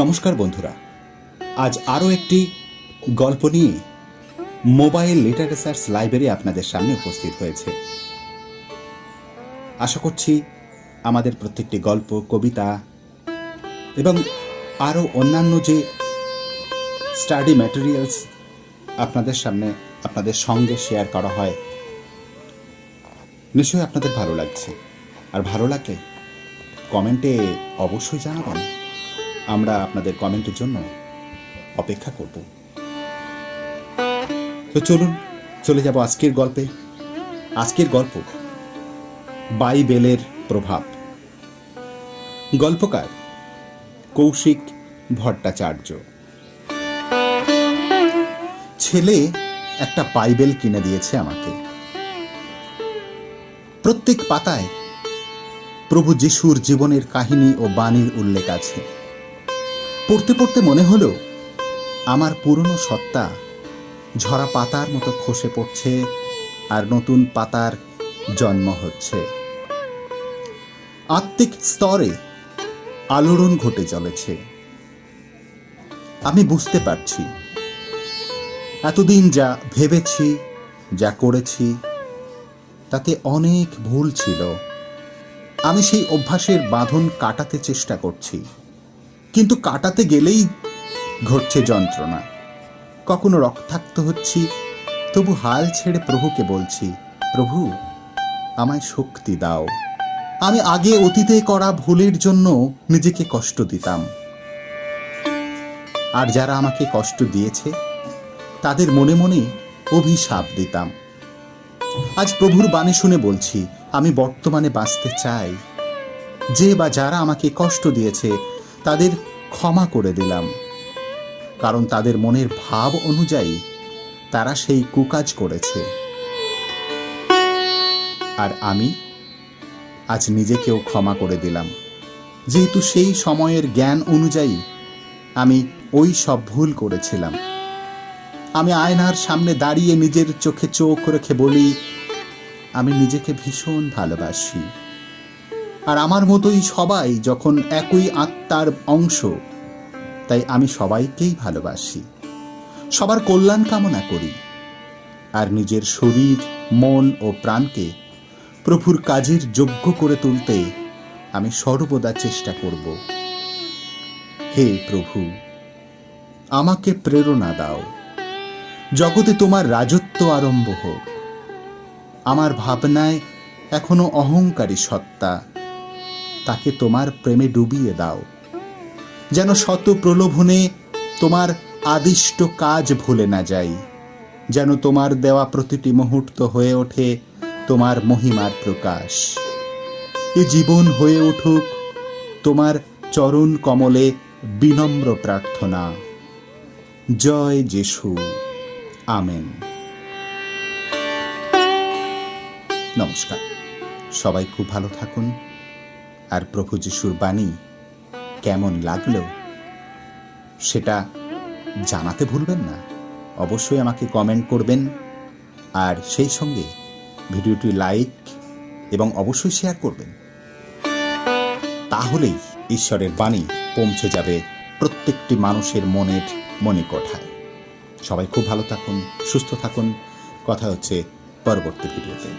নমস্কার বন্ধুরা, আজ আরও একটি গল্প নিয়ে মোবাইল লিটারেচার্স লাইব্রেরি আপনাদের সামনে উপস্থিত হয়েছে। আশা করছি আমাদের প্রত্যেকটি গল্প, কবিতা এবং আরও অন্যান্য যে স্টাডি ম্যাটেরিয়ালস আপনাদের সামনে আপনাদের সঙ্গে শেয়ার করা হয়, নিশ্চয়ই আপনাদের ভালো লাগছে। আর ভালো লাগলে কমেন্টে অবশ্যই জানাবেন। আমরা আপনাদের কমেন্টের জন্য অপেক্ষা করব। তো চলুন চলে যাব আজকের গল্পে। আজকের গল্প বাইবেলের প্রভাব। গল্পকার কৌশিক ভট্টাচার্য। ছেলে একটা বাইবেল কিনে দিয়েছে আমাকে। প্রত্যেক পাতায় প্রভু যিশুর জীবনের কাহিনী ও বাণীর উল্লেখ আছে। পড়তে পড়তে মনে হলো আমার পুরনো সত্তা ঝরা পাতার মতো খসে পড়ছে আর নতুন পাতার জন্ম হচ্ছে। আত্মিক স্তরে আলোড়ন ঘটে চলেছে। আমি বুঝতে পারছি এতদিন যা ভেবেছি, যা করেছি, তাতে অনেক ভুল ছিল। আমি সেই অভ্যাসের বাঁধন কাটাতে চেষ্টা করছি, কিন্তু কাটাতে গেলেই ঘটছে যন্ত্রণা। কখনো রক্তাক্ত হচ্ছি, তবু হাল ছেড়ে প্রভুকে বলছি, প্রভু আমায় শক্তি দাও। আমি আগে অতীতে করা ভুলের জন্য নিজেকে কষ্ট দিতাম, আর যারা আমাকে কষ্ট দিয়েছে তাদের মনে মনে অভিশাপ দিতাম। আজ প্রভুর বাণী শুনে বলছি, আমি বর্তমানে বাঁচতে চাই। যে বা যারা আমাকে কষ্ট দিয়েছে তাদের ক্ষমা করে দিলাম, কারণ তাদের মনের ভাব অনুযায়ী তারা সেই কুকাজ করেছে। আর আমি আজ নিজেকেও ক্ষমা করে দিলাম, যেহেতু সেই সময়ের জ্ঞান অনুযায়ী আমি ওই সব ভুল করেছিলাম। আমি আয়নার সামনে দাঁড়িয়ে নিজের চোখে চোখ রেখে বলি, আমি নিজেকে ভীষণ ভালোবাসি। আর আমার মতোই সবাই যখন একই আত্মার অংশ, তাই আমি সবাইকেই ভালোবাসি, সবার কল্যাণ কামনা করি। আর নিজের শরীর, মন ও প্রাণকে প্রভুর কাজের যোগ্য করে তুলতে আমি সর্বদা চেষ্টা করব। হে প্রভু, আমাকে প্রেরণা দাও। জগতে তোমার রাজত্ব আরম্ভ হোক। আমার ভাবনায় এখনো অহংকারী সত্তা, তাকে তোমার প্রেমে ডুবিয়ে দাও, যেন শত প্রলোভনে তোমার আদিষ্ট কাজ ভুলে না যাই। যেন তোমার দেওয়া প্রতিটি মুহূর্ত হয়ে ওঠে তোমার মহিমার প্রকাশ। এ জীবন হয়ে উঠুক তোমার চরণ কমলে বিনম্র প্রার্থনা। জয় যিশু, আমেন। নমস্কার, সবাই খুব ভালো থাকুন। আর প্রভু যিশুর বাণী কেমন লাগলো সেটা জানাতে ভুলবেন না। অবশ্যই আমাকে কমেন্ট করবেন, আর সেই সঙ্গে ভিডিওটি লাইক এবং অবশ্যই শেয়ার করবেন। তাহলেই ঈশ্বরের বাণী পৌঁছে যাবে প্রত্যেকটি মানুষের মনের মণিকোঠায়। সবাই খুব ভালো থাকুন, সুস্থ থাকুন। কথা হচ্ছে পরবর্তী ভিডিওতে।